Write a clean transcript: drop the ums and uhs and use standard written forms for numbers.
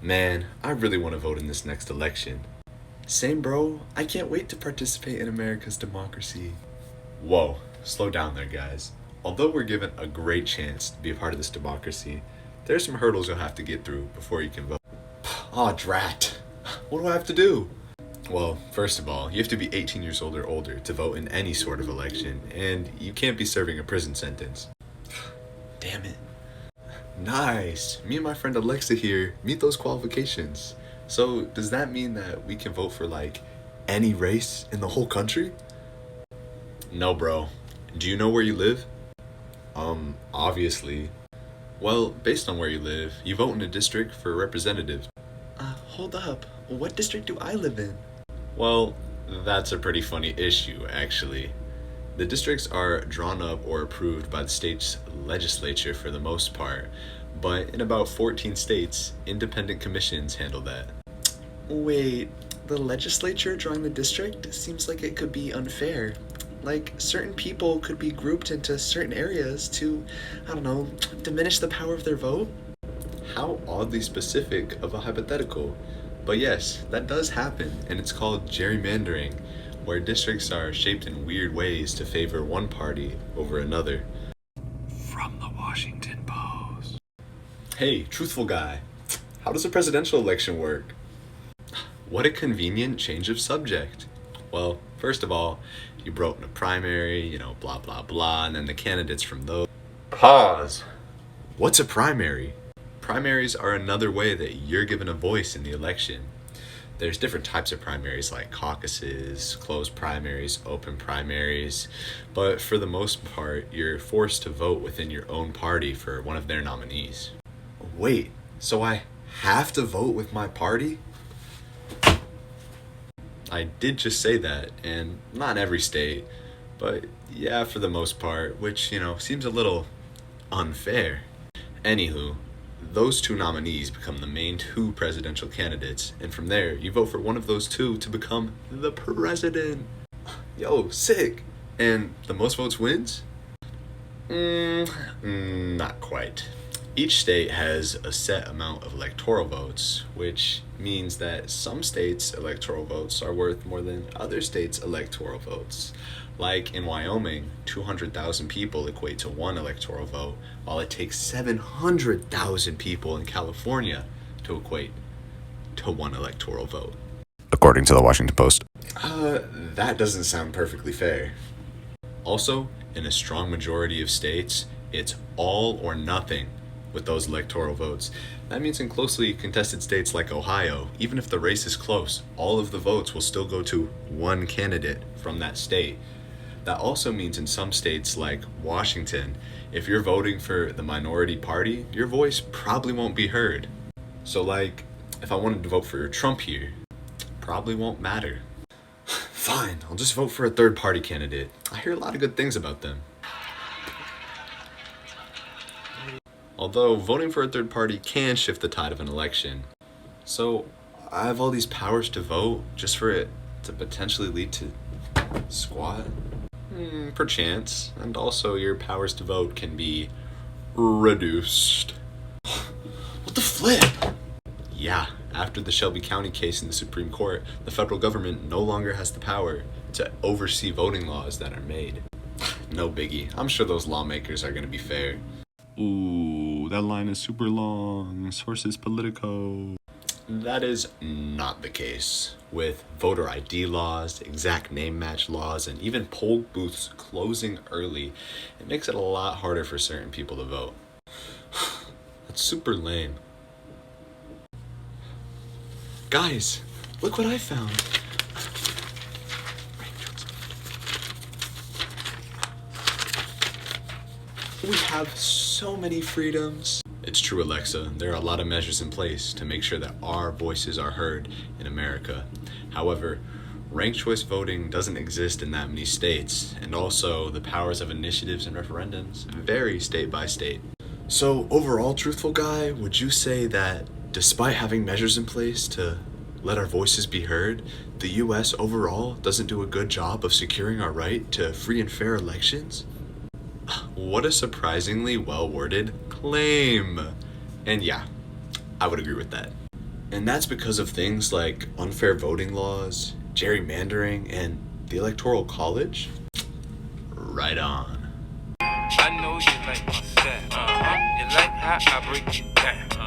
Man, I really want to vote in this next election. Same, bro. I can't wait to participate in America's democracy. Whoa, slow down there, guys. Although we're given a great chance to be a part of this democracy, there's some hurdles you'll have to get through before you can vote. Aw, drat. What do I have to do? Well, first of all, you have to be 18 years old or older to vote in any sort of election, and you can't be serving a prison sentence. Damn it. Nice! Me and my friend Alexa here meet those qualifications. So, does that mean that we can vote for, like, any race in the whole country? No, bro. Do you know where you live? Obviously. Well, based on where you live, you vote in a district for representatives. Hold up. What district do I live in? Well, that's a pretty funny issue, actually. The districts are drawn up or approved by the state's legislature for the most part, but in about 14 states, independent commissions handle that. Wait, the legislature drawing the district seems like it could be unfair. Like, certain people could be grouped into certain areas to, I don't know, diminish the power of their vote? How oddly specific of a hypothetical. But yes, that does happen, and it's called gerrymandering, where districts are shaped in weird ways to favor one party over another. From the Washington Post. Hey, truthful guy, how does a presidential election work? What a convenient change of subject. Well, first of all, you vote in a primary, blah, blah, blah, and then the candidates from those. Pause. What's a primary? Primaries are another way that you're given a voice in the election. There's different types of primaries like caucuses, closed primaries, open primaries, but for the most part, you're forced to vote within your own party for one of their nominees. Wait, so I have to vote with my party? I did just say that, and not every state, but yeah, for the most part, which, seems a little unfair. Anywho, those two nominees become the main two presidential candidates, and from there, you vote for one of those two to become the president. Yo, sick! And the most votes wins? Not quite. Each state has a set amount of electoral votes, which means that some states' electoral votes are worth more than other states' electoral votes. Like in Wyoming, 200,000 people equate to one electoral vote, while it takes 700,000 people in California to equate to one electoral vote. According to the Washington Post. That doesn't sound perfectly fair. Also, in a strong majority of states, it's all or nothing with those electoral votes. That means in closely contested states like Ohio, even if the race is close, all of the votes will still go to one candidate from that state. That also means in some states like Washington, if you're voting for the minority party, your voice probably won't be heard. So like, if I wanted to vote for Trump here, probably won't matter. Fine, I'll just vote for a third party candidate. I hear a lot of good things about them. Although voting for a third party can shift the tide of an election. So I have all these powers to vote just for it to potentially lead to squat? Perchance. And also your powers to vote can be reduced. What the flip? Yeah, after the Shelby County case in the Supreme Court, the federal government no longer has the power to oversee voting laws that are made. No biggie. I'm sure those lawmakers are going to be fair. Ooh, that line is super long. Sources Politico. That is not the case. With voter ID laws, exact name match laws, and even poll booths closing early, it makes it a lot harder for certain people to vote. That's super lame. Guys, look what I found. We have so many freedoms. It's true, Alexa. There are a lot of measures in place to make sure that our voices are heard in America. However, ranked choice voting doesn't exist in that many states, and also the powers of initiatives and referendums vary state by state. So overall, truthful guy, would you say that despite having measures in place to let our voices be heard, the US overall doesn't do a good job of securing our right to free and fair elections? What a surprisingly well-worded claim. And yeah, I would agree with that. And that's because of things like unfair voting laws, gerrymandering, and the Electoral College? Right on. I know you like my style. You like how I break it down.